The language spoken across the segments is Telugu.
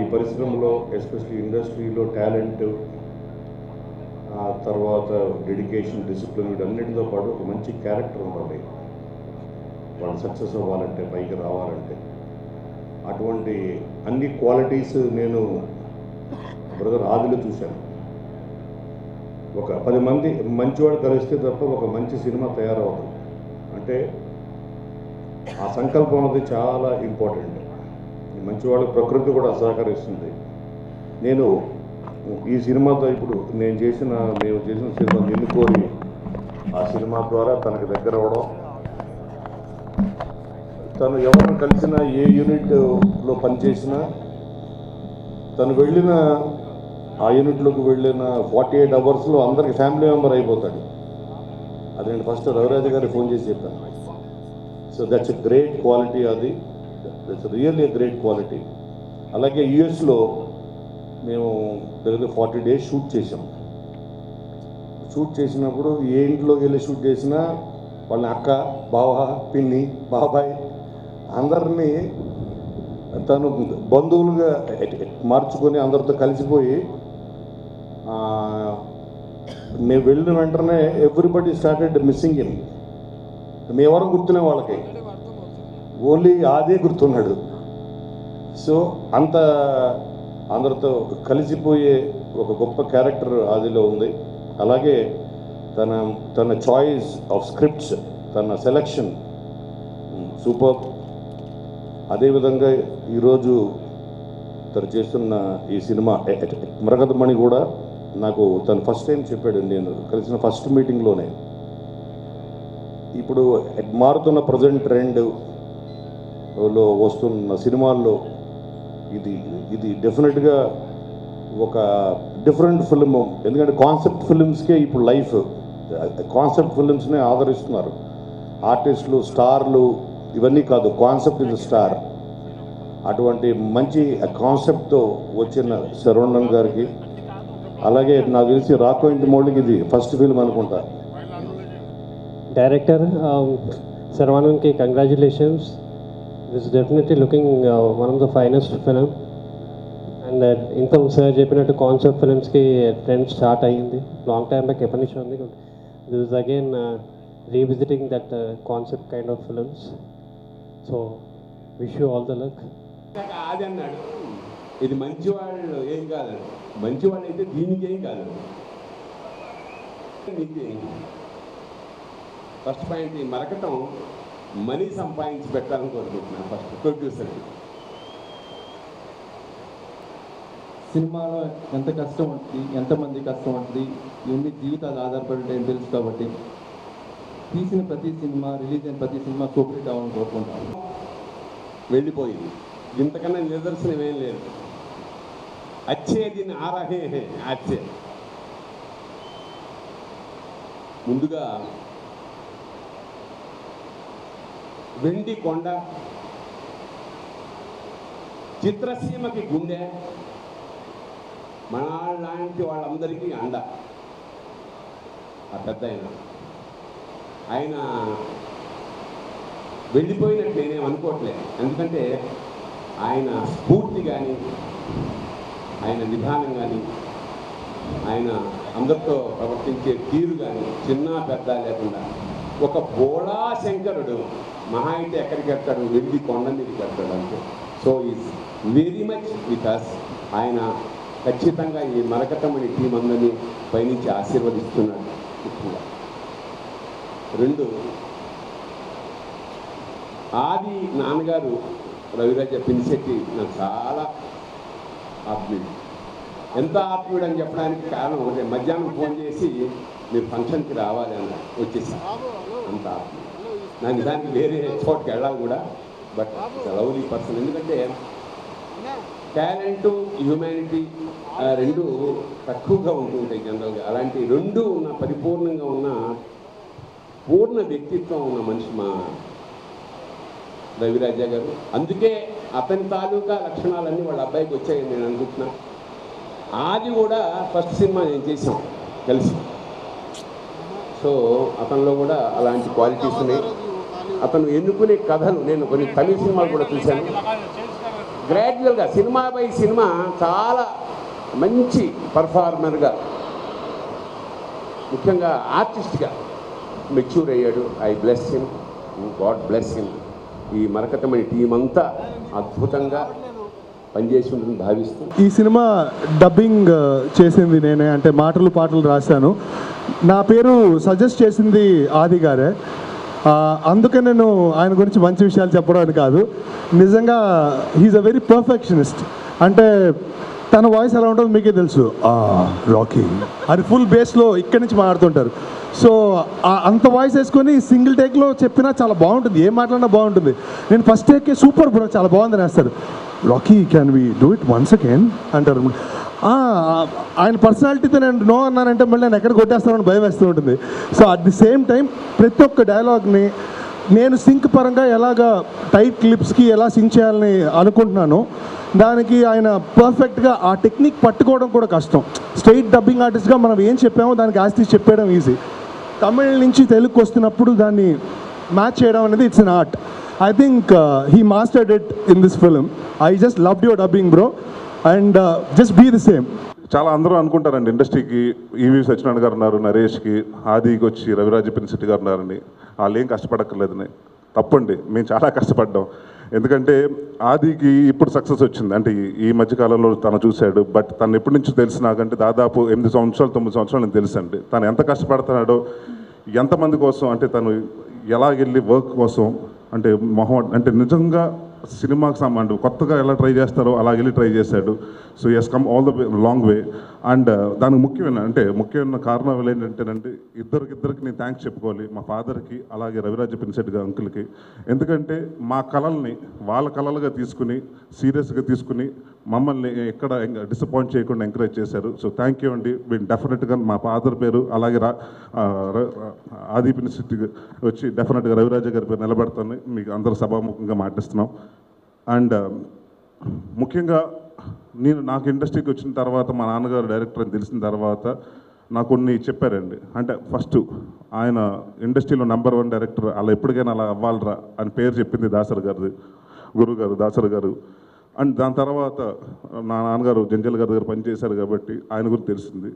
ఈ పరిశ్రమలో ఎస్పెషల్లీ ఇండస్ట్రీలో టాలెంట్, తర్వాత డెడికేషన్, డిసిప్లిన్ వీటన్నిటితో పాటు ఒక మంచి క్యారెక్టర్ ఉండాలి వాళ్ళు సక్సెస్ అవ్వాలంటే, పైకి రావాలంటే. అటువంటి అన్ని క్వాలిటీస్ నేను బ్రదర్ ఆదిలో చూశాను. ఒక 10 మంది మంచివాడు కలిస్తే తప్ప ఒక మంచి సినిమా తయారవదు. అంటే ఆ సంకల్పం అనేది చాలా ఇంపార్టెంట్. మంచివాళ్ళకి ప్రకృతి కూడా సహకరిస్తుంది. నేను ఈ సినిమాతో ఇప్పుడు మేము చేసిన సినిమా ఎన్నుకోని ఆ సినిమా ద్వారా తనకు దగ్గర అవ్వడం, తను ఎవరిని కలిసినా ఏ యూనిట్లో పనిచేసినా తను వెళ్ళిన ఆ యూనిట్లోకి వెళ్ళిన 48 అవర్స్లో అందరికి ఫ్యామిలీ మెంబర్ అయిపోతాడు. అది నేను ఫస్ట్ రవిరాజ గారికి ఫోన్ చేసి చెప్పాను. So that's a great quality. That's really a great quality. అలాగే యుఎస్లో మేము దగ్గర 40 days షూట్ చేసాం. షూట్ చేసినప్పుడు ఏ ఇంట్లోకి వెళ్ళి షూట్ చేసినా వాళ్ళని అక్క, బావ, పిన్ని, బాబాయ్ అందరినీ తను బంధువులుగా మార్చుకొని అందరితో కలిసిపోయి మేము వెళ్ళిన వెంటనే ఎవ్రీబడి స్టార్టెడ్ మిస్సింగ్ హిమ్. మేమెవరం గుర్తునే వాళ్ళకి, ఓన్లీ ఆదే గుర్తున్నాడు. సో అంత అందరితో కలిసిపోయే ఒక గొప్ప క్యారెక్టర్ ఆదిలో ఉంది. అలాగే తన చాయిస్ ఆఫ్ స్క్రిప్ట్స్, తన సెలెక్షన్ సూపర్. అదేవిధంగా ఈరోజు తను చేస్తున్న ఈ సినిమా మరకతమణి కూడా నాకు తను ఫస్ట్ టైం చెప్పాడు, నేను కలిసిన ఫస్ట్ మీటింగ్లోనే. ఇప్పుడు మారుతున్న ప్రజెంట్ ట్రెండ్లో వస్తున్న సినిమాల్లో ఇది డెఫినెట్గా ఒక డిఫరెంట్ ఫిల్మ్. ఎందుకంటే కాన్సెప్ట్ ఫిల్మ్స్కే ఇప్పుడు లైఫ్. కాన్సెప్ట్ ఫిల్మ్స్నే ఆదరిస్తున్నారు ఆర్టిస్టులు, స్టార్లు. ఇవన్నీ కాదు, కాన్సెప్ట్ ఇస్ స్టార్. అటువంటి మంచి కాన్సెప్ట్తో వచ్చిన శరవణన్ గారికి, అలాగే నాకు తెలిసి రాకోయింటి మౌళికి ఇది ఫస్ట్ ఫిల్మ్ అనుకుంటా. Director Saravanan ki congratulations. This is definitely looking one of the finest film. And ఇంత సార్ చెప్పినట్టు కాన్సెప్ట్ ఫిల్మ్స్కి ట్రెండ్ స్టార్ట్ అయ్యింది లాంగ్ టైమ్ బ్యాక్, ఎప్పటి నుంచి ఉంది. This is again revisiting that concept kind of films. So wish you all the luck. అది అన్నాడు, ఇది మంచివాళ్ళు ఏం కాదు, మంచివాళ్ళు అయితే దీనికి ఏం కాదు. ఫస్ట్ పాయింట్, ఈ మరకటం మనీ సంపాదించి పెట్టాలని కోరుకుంటున్నాను ఫస్ట్ ప్రొడ్యూసర్కి. సినిమాలో ఎంత కష్టం ఉంటుంది, ఎంతమంది కష్టం ఉంటుంది, ఇవన్నీ జీవితాలు ఆధారపడి ఉంటాయని తెలుసు. కాబట్టి తీసిన ప్రతి సినిమా, రిలీజ్ అయిన ప్రతి సినిమా సూపర్ హిట్ అవ్వాలని కోరుకుంటాను. వెళ్ళిపోయింది, ఇంతకన్నా నిదర్శనం ఏం లేదు. అచ్చేది ఆరహే అచ్చే. ముందుగా వెండి కొండ, చిత్రసీమకి గుండె, మన లాంటి వాళ్ళందరికీ అండ. ఆ పెద్ద ఆయన వెళ్ళిపోయినట్టు నేనేం అనుకోవట్లేదు. ఎందుకంటే ఆయన స్ఫూర్తి కానీ, ఆయన విధానం కానీ, ఆయన అందరితో ప్రవర్తించే తీరు కానీ చిన్న పెద్ద లేకుండా ఒక బోళా శంకరుడు. మహా అయితే ఎక్కడికి వెళ్తాడు, వెళ్ళి కొండ మీదకి వెళ్తాడు అంతే. So is very much with us. ఆయన ఖచ్చితంగా ఈ మరకతమణి టీం అందరినీ పైనుంచి ఆశీర్వదిస్తున్నాడు. ఎక్కువగా రెండు, ఆది నాన్నగారు రవిరాజ పినిశెట్టి నాకు చాలా ఆత్మీయుడు. ఎంత ఆత్మీయుడు అని చెప్పడానికి కారణం ఒకటే, మధ్యాహ్నం ఫోన్ చేసి మీరు ఫంక్షన్కి రావాలి అన్నారు, వచ్చేసి అంత ఆత్మీయుడు. నాకు దానికి వేరే చోటుకి వెళ్ళాలి కూడా, బట్ లవ్లీ పర్సన్. ఎందుకంటే టాలెంటు, హ్యూమానిటీ రెండు తక్కువగా ఉంటుంటాయి జనరల్గా. అలాంటి రెండు ఉన్న, పరిపూర్ణంగా ఉన్న, పూర్ణ వ్యక్తిత్వం ఉన్న మనిషి మా రవిరాజ గారు. అందుకే అతని తాలూకా లక్షణాలన్నీ వాళ్ళ అబ్బాయికి వచ్చాయని నేను అనుకుంటున్నా. ఆది కూడా ఫస్ట్ సినిమా నేను చేసాం కలిసి. సో అతనిలో కూడా అలాంటి క్వాలిటీస్ ఉన్నాయి. అతను ఎన్నుకునే కథలు, నేను కొన్ని తమిళ సినిమాలు కూడా చూశాను. గ్రాడ్యువల్గా సినిమా బై సినిమా చాలా మంచి పర్ఫార్మర్గా, ముఖ్యంగా ఆర్టిస్ట్గా మెచ్యూర్ అయ్యాడు. I bless him, God bless him. ఈ మరకతమణి టీం అంతా అద్భుతంగా పనిచేసి ఉంటుందని భావిస్తూ, ఈ సినిమా డబ్బింగ్ చేసింది నేనే, అంటే మాటలు పాటలు రాశాను. నా పేరు సజెస్ట్ చేసింది ఆది గారే. అందుకే నేను ఆయన గురించి మంచి విషయాలు చెప్పడం అని కాదు, నిజంగా హీఈస్ అ వెరీ పర్ఫెక్షనిస్ట్. అంటే తన వాయిస్ ఎలా ఉంటుందో మీకే తెలుసు, రాకీ అది ఫుల్ బేస్లో ఇక్కడి నుంచి మాట్లాడుతుంటారు. సో అంత వాయిస్ వేసుకొని సింగిల్ టేక్లో చెప్పినా చాలా బాగుంటుంది, ఏం మాట్లాడినా బాగుంటుంది. నేను ఫస్ట్ టేక్కే సూపర్ బ్రో చాలా బాగుందని వేస్తాడు. Rocky can we do it once again అంటారు. ఆయన పర్సనాలిటీతో నేను నో అన్నానంటే మళ్ళీ నేను ఎక్కడ కొట్టేస్తానని భయం వేస్తూ ఉంటుంది. So at the same time ప్రతి ఒక్క డైలాగ్ని నేను సింక్ పరంగా ఎలాగా టైట్ క్లిప్స్కి ఎలా సింక్ చేయాలని అనుకుంటున్నాను, దానికి ఆయన పర్ఫెక్ట్గా ఆ టెక్నిక్ పట్టుకోవడం కూడా కష్టం. స్ట్రైట్ డబ్బింగ్ ఆర్టిస్ట్గా మనం ఏం చెప్పామో దానికి ఆస్తి చెప్పేయడం ఈజీ. తమిళ నుంచి తెలుగుకి వస్తున్నప్పుడు దాన్ని మ్యాచ్ చేయడం అనేది it's an art. I think he mastered it in this film. I just loved your dubbing, bro, and just be the same. చాలా అందరూ అనుకుంటారండి ఇండస్ట్రీకి ఈవి సత్యనారాయణ గారు ఉన్నారు, నరేష్కి, ఆదికి వచ్చి రవిరాజ పినిశెట్టి గారు ఉన్నారని. వాళ్ళు ఏం కష్టపడక్కర్లేదని. తప్పండి, మేము చాలా కష్టపడ్డాం. ఎందుకంటే ఆదికి ఇప్పుడు సక్సెస్ వచ్చింది, అంటే ఈ మధ్యకాలంలో తను చూశాడు. బట్ తను ఎప్పటి నుంచి తెలుసు నాకంటే దాదాపు 8 సంవత్సరాలు 9 సంవత్సరాలు నేను తెలుసు అండి. తను ఎంత కష్టపడుతున్నాడో, ఎంతమంది కోసం, అంటే తను ఎలాగెళ్ళి వర్క్ కోసం, అంటే అంటే నిజంగా సినిమాకి సంబంధం కొత్తగా ఎలా ట్రై చేస్తారో అలా వెళ్ళి ట్రై చేశాడు. So has come all the long way. And దానికి ముఖ్యమైన కారణాలు ఏంటంటేనండి, ఇద్దరికి నేను థ్యాంక్స్ చెప్పుకోవాలి. మా ఫాదర్కి, అలాగే రవిరాజ పినిశెట్టి గారు అంకుల్కి. ఎందుకంటే మా కళల్ని వాళ్ళ కళలుగా తీసుకుని, సీరియస్గా తీసుకుని, మమ్మల్ని ఎక్కడ డిసప్పాయింట్ చేయకుండా ఎంకరేజ్ చేశారు. సో థ్యాంక్ యూ అండి. మేము డెఫినెట్గా మా ఫాదర్ పేరు, అలాగే ఆది పినిశెట్టి వచ్చి డెఫినెట్గా రవిరాజ గారి పేరు నిలబెడతాను మీకు అందరూ సభాముఖంగా మాటిస్తున్నాం. అండ్ ముఖ్యంగా నాకు ఇండస్ట్రీకి వచ్చిన తర్వాత మా నాన్నగారు డైరెక్టర్ అని తెలిసిన తర్వాత నాకు కొన్ని చెప్పారండి. అంటే ఫస్ట్ ఆయన ఇండస్ట్రీలో నెంబర్ 1 డైరెక్టర్, అలా ఎప్పటికైనా అలా అవ్వాలరా అని పేరు చెప్పింది దాసరి గారిది, గురువు గారు దాసరి గారు. అండ్ దాని తర్వాత నా నాన్నగారు జంజల్ గారి దగ్గర పనిచేశారు కాబట్టి ఆయన గురించి తెలిసింది.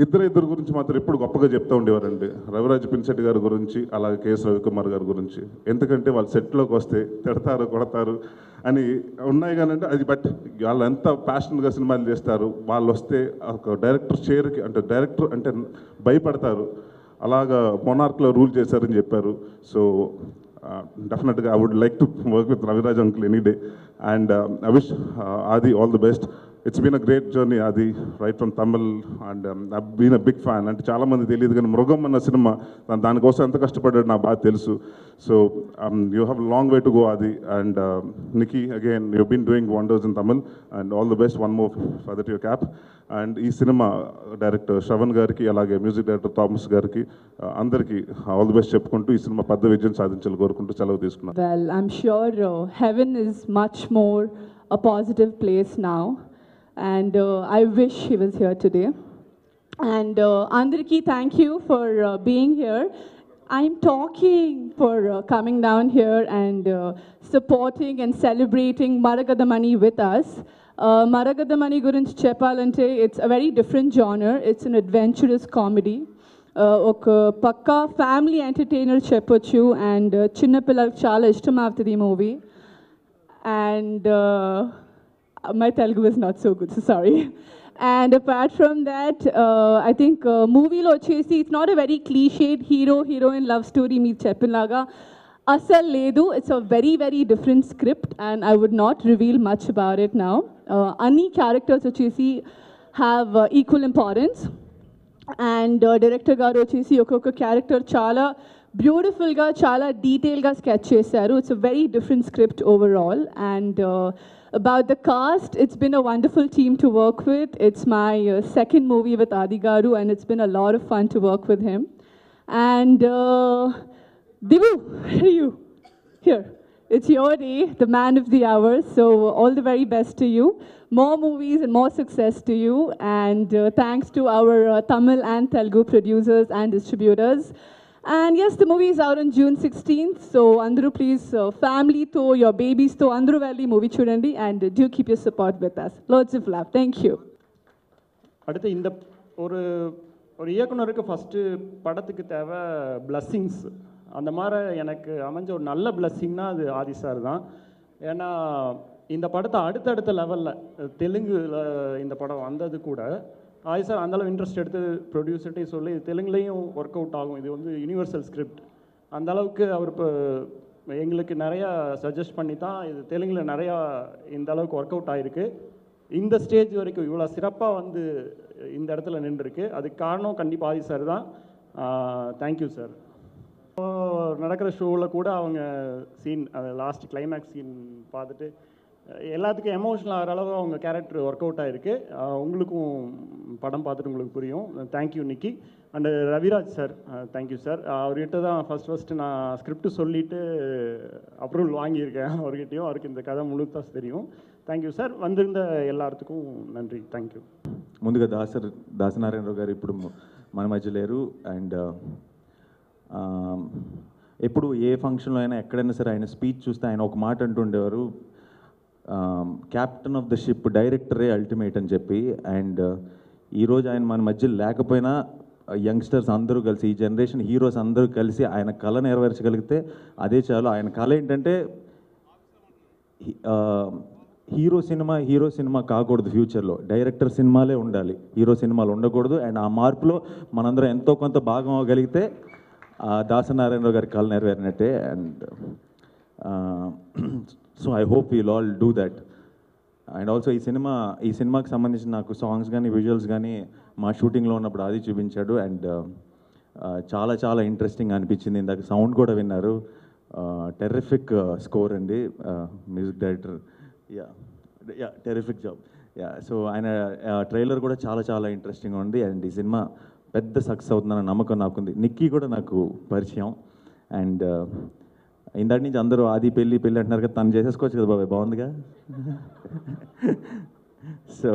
ఇద్దరు గురించి మాత్రం ఎప్పుడు గొప్పగా చెప్తూ ఉండేవారండి. రవిరాజ పినిశెట్టి గారి గురించి, అలాగే కేఎస్ రవికుమార్ గారి గురించి. ఎందుకంటే వాళ్ళు సెట్లోకి వస్తే తిడతారు, కొడతారు అని ఉన్నాయి కానంటే అది, బట్ వాళ్ళు ఎంత ప్యాషన్గా సినిమాలు చేస్తారు. వాళ్ళు వస్తే ఒక డైరెక్టర్ చైర్కి, అంటే డైరెక్టర్ అంటే భయపడతారు. అలాగా మొనార్క్లో రూల్ చేశారని చెప్పారు. సో డెఫినెట్గా I would like to work with Raviraj uncle any day. And I wish Aadhi all the best. It's been a great journey Aadhi, right from Tamil. And I been a big fan. అంటే చాలామంది తెలియదు కానీ మృగం అన్న సినిమా దానికోసం ఎంత కష్టపడ్డాడు నాకు బాగా తెలుసు. So you have long way to go Aadhi. And Nikki, again, you've been doing wonders in Tamil, and all the best. One more feather to your cap. And ఈ సినిమా డైరెక్టర్ శ్రవణ్ గారికి, అలాగే మ్యూజిక్ డైరెక్టర్ థామస్ గారికి, అందరికీ ఆల్ ది బెస్ట్ చెప్పుకుంటూ ఈ సినిమా పెద్ద విజయం సాధించాలని కోరుకుంటూ సెలవు తీసుకున్నాను. Well, I'm sure heaven is much more a positive place now, and I wish he was here today. And Andarki, thank you for being here. I'm talking for coming down here and supporting and celebrating Maragadamani with us. Maragadamani gurinchi cheppalante, it's a very different genre. It's an adventurous comedy. Oka pakka family entertainer cheppochu, and chinna pillalaki chaala ishtam avutadi movie. And my Telugu is not so good, so sorry. And apart from that, I think movie lo chesi, it's not a very cliched hero-heroine love story meer cheppinlaga asal ledu. It's a very, very different script, and I would not reveal much about it now. Any characters chesi have equal importance, and director garu chesi oka character chala beautiful ga, chala detail ga sketch chesaru. It's a very different script overall. And about the cast, it's been a wonderful team to work with. It's my second movie with Adi Garu, and it's been a lot of fun to work with him. And Divu, where are you? Here. It's your day, the man of the hour. So all the very best to you. More movies and more success to you. And thanks to our Tamil and Telugu producers and distributors. And yes, the movie is out on June 16th. So, Andru, please, family to your babies to Andru Valley movie chudandi, and do keep your support with us. Loads of love. Thank you. அடுத்து இந்த ஒரு இயக்குனருக்கு ஃபஸ்ட்டு படத்துக்கு தேவை பிளஸ்ஸிங்ஸ். அந்த மாதிரி எனக்கு அமைஞ்ச ஒரு நல்ல பிளஸ்ஸிங்னா அது ஆதி சார் தான். ஏன்னா இந்த படத்தை அடுத்தடுத்த லெவலில் தெலுங்குல இந்த படம் வந்தது கூட ஆதி சார் அந்தளவு இன்ட்ரெஸ்ட் எடுத்து ப்ரொடியூசர்கிட்டையும் சொல்லி தெலுங்குலேயும் ஒர்க் அவுட் ஆகும், இது வந்து யூனிவர்சல் ஸ்கிரிப்ட், அந்தளவுக்கு அவர் இப்போ எங்களுக்கு நிறையா சஜஸ்ட் பண்ணி தான் இது தெலுங்கில் நிறையா இந்த அளவுக்கு ஒர்க் அவுட் ஆகிருக்கு. இந்த ஸ்டேஜ் வரைக்கும் இவ்வளோ சிறப்பாக வந்து இந்த இடத்துல நின்றுருக்கு. அதுக்கு காரணம் கண்டிப்பாக ஆதி சார் தான். Thank you sir. நடக்கிற ஷோவில் கூட அவங்க சீன், அது லாஸ்ட் கிளைமேக்ஸ் சீன் பார்த்துட்டு எல்லாத்துக்கும் எமோஷனல் ஆகிற அளவு அவங்க கேரக்டர் ஒர்க் அவுட் ஆகிருக்கு. உங்களுக்கும் படம் பார்த்துட்டு உங்களுக்கு புரியும். Thank you Nikki. And Raviraj sir, thank you sir. அவர்கிட்ட தான் ஃபஸ்ட்டு நான் ஸ்கிரிப்ட் சொல்லிவிட்டு அப்ரூவல் வாங்கியிருக்கேன் அவர்கிட்டையும். அவருக்கு இந்த கதை முழுத்தாக தெரியும். Thank sir. వందింద ఎల్లరికీ నంది. Thank you. ముందుగా దాసనారాయణరావు గారు ఇప్పుడు మన మధ్య లేరు. అండ్ ఎప్పుడు ఏ ఫంక్షన్లో అయినా ఎక్కడైనా సరే ఆయన స్పీచ్ చూస్తే ఆయన ఒక మాట అంటుండేవారు, క్యాప్టెన్ ఆఫ్ ద షిప్, డైరెక్టరే అల్టిమేట్ అని చెప్పి. అండ్ ఈరోజు ఆయన మన మధ్య లేకపోయినా యంగ్స్టర్స్ అందరూ కలిసి, ఈ జనరేషన్ హీరోస్ అందరూ కలిసి ఆయన కళ నెరవేర్చగలిగితే అదే చాలు. ఆయన కళ ఏంటంటే హీరో సినిమా కాకూడదు, ఫ్యూచర్లో డైరెక్టర్ సినిమాలే ఉండాలి, హీరో సినిమాలు ఉండకూడదు. అండ్ ఆ మార్పులో మనందరం ఎంతో కొంత భాగం అవ్వగలిగితే దాసనారాయణరావు గారి కళ నెరవేరినట్టే. And so I hope will all do that. And also ఈ సినిమాకి సంబంధించిన నాకు సాంగ్స్ కానీ విజువల్స్ కానీ మా షూటింగ్లో ఉన్నప్పుడు అది చూపించాడు. అండ్ చాలా చాలా ఇంట్రెస్టింగ్ అనిపించింది. ఇందాక సౌండ్ కూడా విన్నారు. టెర్రిఫిక్ స్కోర్ అండి, music director. Yeah terrific job. Yeah so ఆయన ట్రైలర్ కూడా చాలా చాలా ఇంట్రెస్టింగ్గా ఉంది. అండ్ ఈ సినిమా పెద్ద సక్సెస్ అవుతుందన్న నమ్మకం నాకుంది. నిక్కీ కూడా నాకు పరిచయం. అండ్ ఇందాటి నుంచి అందరూ ఆది పెళ్ళి అంటున్నారు కదా, తను చేసేసుకోవచ్చు కదా బాబాయ్, బాగుందిగా. సో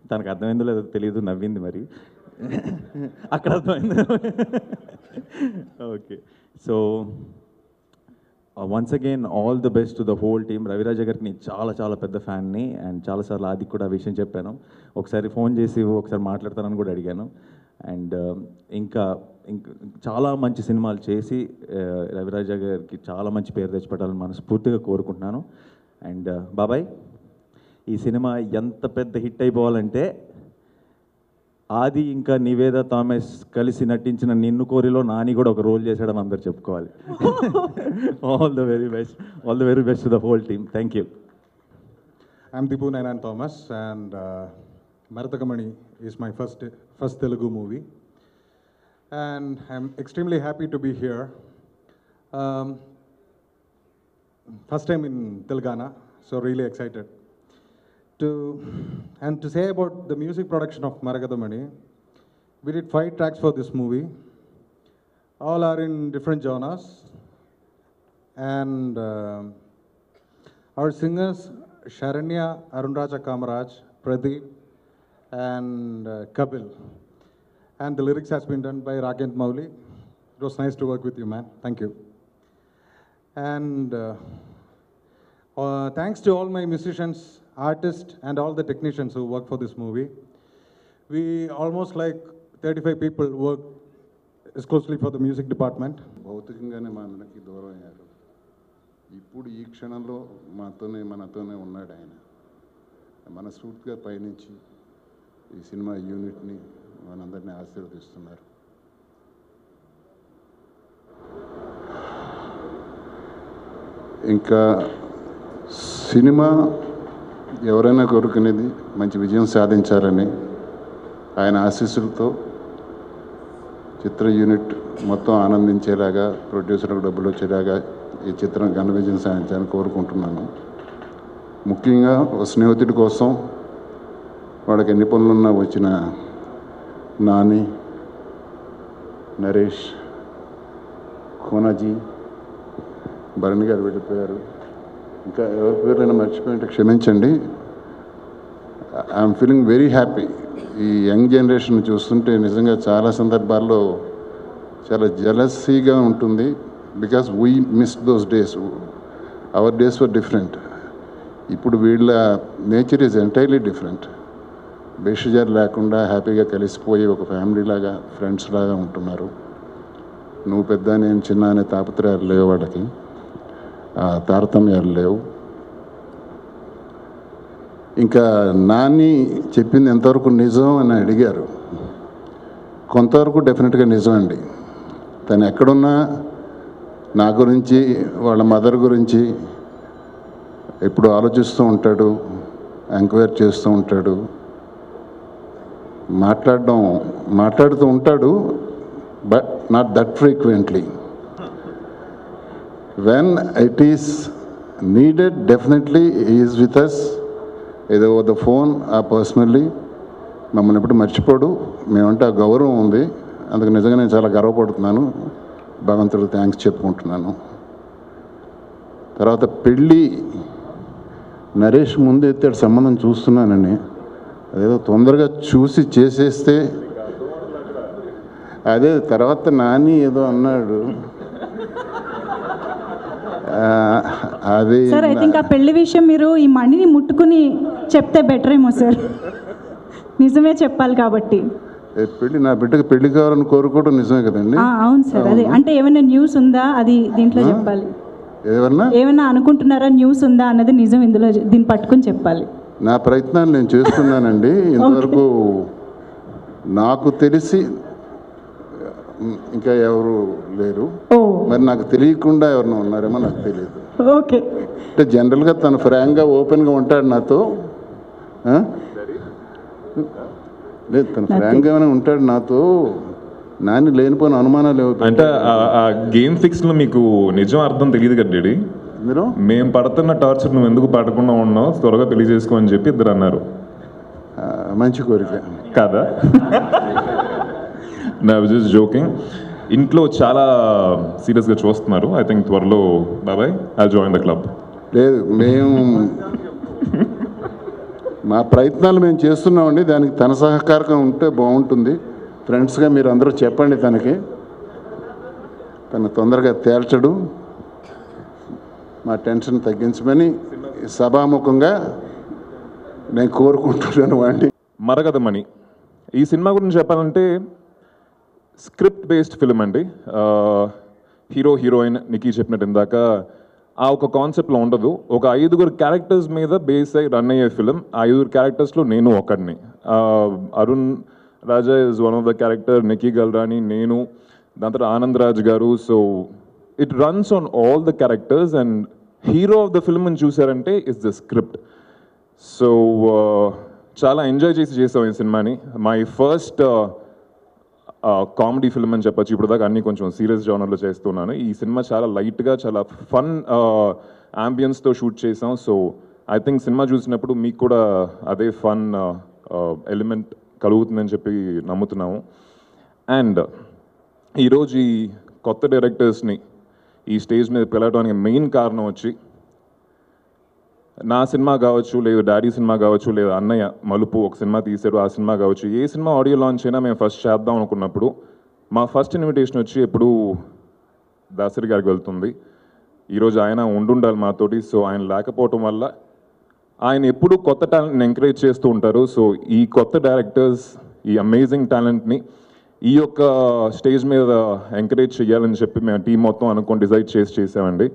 తనకు అర్థమైందో లేదో తెలియదు, నవ్వింది మరి, అక్కడ అర్థమైంది. Okay, so once again all the best to the whole team. Ravi Raja గారికి నేను చాలా చాలా పెద్ద ఫ్యాన్ని. అండ్ చాలాసార్లు ఆదికి కూడా ఆ విషయం చెప్పాను. ఒకసారి ఫోన్ చేసి ఒకసారి మాట్లాడతానని కూడా అడిగాను. అండ్ ఇంకా చాలా మంచి సినిమాలు చేసి రవిరాజ గారికి చాలా మంచి పేరు తెచ్చిపెట్టాలని మనస్ఫూర్తిగా కోరుకుంటున్నాను. అండ్ బాబాయ్, ఈ సినిమా ఎంత పెద్ద హిట్ అయిపోవాలంటే ఆది ఇంకా నివేదా థామస్ కలిసి నటించిన నిన్ను కోరిలో నాని కూడా ఒక రోల్ చేశాడని అందరు చెప్పుకోవాలి. All the very best to the whole team. Thank you. I'm Dipu Nayanan Thomas, and Marathakamani is my first Telugu movie, and I'm extremely happy to be here. First time in Telangana, so really excited. To say about the music production of Marathakamani, we did 5 tracks for this movie. All are in different genres, and our singers Sharanya, Arunraja Kamaraj, Pradeep, and Kapil. And the lyrics has been done by Ragent Mauli. It was nice to work with you, man. Thank you. And thanks to all my musicians, artists, and all the technicians who work for this movie. We almost like 35 people work exclusively for the music department. భౌతికంగానే మనకి దూరం అయ్యారు. ఇప్పుడు ఈ క్షణంలో మనతోనే ఉన్నాడు ఆయన. మనస్ఫూర్తిగా పయనించి ఈ సినిమా యూనిట్ని మనందరినీ ఆశీర్వదిస్తున్నారు. ఇంకా సినిమా ఎవరైనా కోరుకునేది మంచి విజయం సాధించాలని, ఆయన ఆశీస్సులతో చిత్ర యూనిట్ మొత్తం ఆనందించేలాగా, ప్రొడ్యూసర్లకు డబ్బులు వచ్చేలాగా ఈ చిత్రం ఘన విజయం సాధించాలని కోరుకుంటున్నాను. ముఖ్యంగా ఒక స్నేహితుడి కోసం వాడికి ఎన్ని పనులున్నా వచ్చిన నాని, నరేష్, కోనాజీ, భరణి గారు వెళ్ళిపోయారు, ఇంకా ఎవరి పేరైనా మర్చిపోయింటే క్షమించండి. I'm feeling very happy. ఈ యంగ్ జనరేషన్ చూస్తుంటే నిజంగా చాలా సందర్భాల్లో చాలా జెలసీగా ఉంటుంది. Because we miss those days. Our days were different. ఇప్పుడు వీళ్ళ నేచర్ ఈజ్ ఎంటైర్లీ డిఫరెంట్. బేషజార్ లేకుండా హ్యాపీగా కలిసిపోయి ఒక ఫ్యామిలీ లాగా, ఫ్రెండ్స్ లాగా ఉంటున్నారు. నువ్వు పెద్ద, నేను చిన్న అనే తాపత్రయాలు లేవు వాళ్ళకి, తారతమ్యాలు లేవు. ఇంకా నాని చెప్పింది ఎంతవరకు నిజం అని అడిగారు. కొంతవరకు డెఫినెట్గా నిజం అండి. తను ఎక్కడున్నా నా గురించి, వాళ్ళ మదర్ గురించి ఎప్పుడు ఆలోచిస్తూ ఉంటాడు, ఎంక్వైరీ చేస్తూ ఉంటాడు, మాట్లాడుతూ ఉంటాడు. But not that frequently. When it is needed definitely he is with us, ఏదో ద ఫోన్ పర్సనల్లీ. మమ్మల్ని ఎప్పుడు మర్చిపోడు. మేమంటే ఆ గౌరవం ఉంది. అందుకు నిజంగా నేను చాలా గర్వపడుతున్నాను. భగవంతుడు థ్యాంక్స్ చెప్పుకుంటున్నాను. తర్వాత పెళ్ళి నరేష్ ముందు ఎత్తాడు సంబంధం చూస్తున్నానని. అదేదో తొందరగా చూసి చేసేస్తే, అదే తర్వాత నాని ఏదో అన్నాడు. అది సార్, ఐ థింక్ ఆ పెళ్లి విషయం మీరు ఈ మణిని ముట్టుకుని చెప్తే బెటర్ ఏమో సార్. నిజమే చెప్పాలి కాబట్టి. పెళ్లి, నా బిడ్డకి పెళ్లి కావాలని కోరుకోవడం నిజమే కదండి. అవును సార్. అదే అంటే ఏమైనా న్యూస్ ఉందా అది దీంట్లో చెప్పాలి. ఏమైనా అనుకుంటున్నారా, న్యూస్ ఉందా అన్నది నిజం ఇందులో, దీన్ని పట్టుకుని చెప్పాలి. నా ప్రయత్నాలు నేను చేస్తున్నానండి. ఇంతవరకు నాకు తెలిసి ఇంకా ఎవరు లేరు. మరి నాకు తెలియకుండా ఎవరైనా ఉన్నారేమో నాకు తెలియదు. ఓకే. అంటే జనరల్గా తను ఫ్రాంక్గా, ఓపెన్గా ఉంటాడు నాతో. లేదు, తను ఫ్రాంక్గానే ఉంటాడు నాతో. నాని లేనిపోయిన అనుమానాలు అంటే ఆ గేమ్ ఫిక్స్లో మీకు నిజం అర్థం తెలియదు కదా డాడీ. మేము పడుతున్న టార్చర్ నువ్వు ఎందుకు పడకుండా ఉన్నావు, త్వరగా పెళ్లి చేసుకో అని చెప్పి ఇద్దరు అన్నారు. మంచి కోరిక కాదా? నా జస్ట్ జోకింగ్. ఇంట్లో చాలా సీరియస్గా చూస్తున్నారు. ఐ థింక్ త్వరలో బాబాయ్ ఐ జాయిన్ ద క్లబ్. లేదు, మేము మా ప్రయత్నాలు మేము చేస్తున్నామండి. దానికి తన సహకారం ఉంటే బాగుంటుంది. ఫ్రెండ్స్గా మీరు అందరూ చెప్పండి తనకి. తను తొందరగా తేల్చడు. మా టెన్షన్ తగ్గించమని సభాముఖంగా నేను కోరుకుంటున్నాను వాడిని. మరగదమని ఈ సినిమా గురించి చెప్పాలంటే స్క్రిప్ట్ బేస్డ్ ఫిల్మ్ అండి. హీరో హీరోయిన్ నికీ చెప్పినట్టు ఇందాక ఆ ఒక కాన్సెప్ట్లో ఉండదు. ఒక 5 క్యారెక్టర్స్ మీద బేస్ అయ్యి రన్ అయ్యే ఫిల్మ్. ఆ 5 క్యారెక్టర్స్లో నేను ఒకడిని. Arun Raja is one of the character, Nikki Galrani, నేను, దాని తర్వాత ఆనంద్ రాజ్ గారు. So it runs on all the characters and hero of the film అని చూసారంటే ఇట్స్ ద స్క్రిప్ట్. సో చాలా ఎంజాయ్ చేసాం ఈ సినిమాని. మై ఫస్ట్ కామెడీ ఫిల్మ్ అని చెప్పచ్చు. ఇప్పుడు దాకా అన్ని కొంచెం సీరియస్ జానర్లో చేస్తున్నాను. ఈ సినిమా చాలా లైట్గా, చాలా ఫన్ యాంబియన్స్తో షూట్ చేసాం. సో ఐ థింక్ సినిమా చూసినప్పుడు మీకు కూడా అదే ఫన్ ఎలిమెంట్ కలుగుతుందని చెప్పి నమ్ముతున్నాము. అండ్ ఈరోజు ఈ కొత్త డైరెక్టర్స్ని ఈ స్టేజ్ మీద పిలవడానికి మెయిన్ కారణం వచ్చి నా సినిమా కావచ్చు, లేదు డాడీ సినిమా కావచ్చు, లేదా అన్నయ్య మలుపు ఒక సినిమా తీశారు ఆ సినిమా కావచ్చు, ఏ సినిమా ఆడియో లాంచ్ అయినా మేము ఫస్ట్ చేద్దాం అనుకున్నప్పుడు మా ఫస్ట్ ఇన్విటేషన్ వచ్చి ఎప్పుడు దాసరి గారికి వెళ్తుంది. ఈరోజు ఆయన ఉండుండాలి మాతోటి. సో ఆయన లేకపోవటం వల్ల ఆయన ఎప్పుడు కొత్త టాలెంట్ని ఎంకరేజ్ చేస్తూ ఉంటారు. సో ఈ కొత్త డైరెక్టర్స్ ఈ అమేజింగ్ టాలెంట్ని ఈ యొక్క స్టేజ్ మీద ఎంకరేజ్ చేయాలని చెప్పి మేము టీం మొత్తం అనుకొని డిసైడ్ చేసామండి.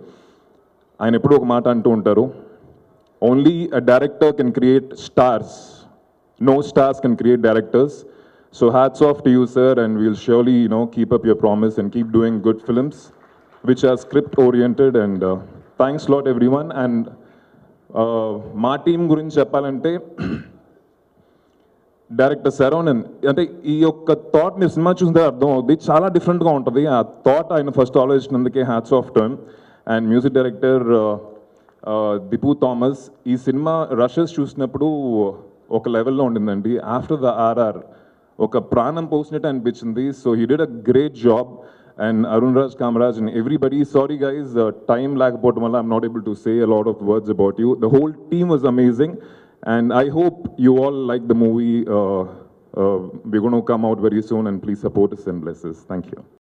ఆయన ఎప్పుడు ఒక మాట అంటూ ఉంటారు, only a director can create stars, no stars can create directors. So hats off to you sir, and we'll surely keep up your promise and keep doing good films which are script oriented. And thanks lot everyone. And మా టీం గురించి చెప్పాలంటే డైరెక్టర్ శరవణన్, అంటే ఈ యొక్క థాట్ మీరు సినిమా చూస్తే అర్థం అవుతుంది, చాలా డిఫరెంట్గా ఉంటుంది. ఆ థాట్ ఆయన ఫస్ట్ ఆలోచించినందుకే hats off to him. And music director Dipu Thomas. ఈ సినిమా రషెస్ చూసినప్పుడు ఒక లెవెల్లో ఉండిందండి. ఆఫ్టర్ ద ఆర్ఆర్ ఒక ప్రాణం పోసినట్టు అనిపించింది. So he did a great job. And Arun Raj, Kamraj, and everybody. Sorry guys, time లేకపోవడం వల్ల I'm not able to say a lot of words about you. The whole team was amazing, and I hope you all like the movie. We're going to come out very soon, and please support us and bless us. Thank you.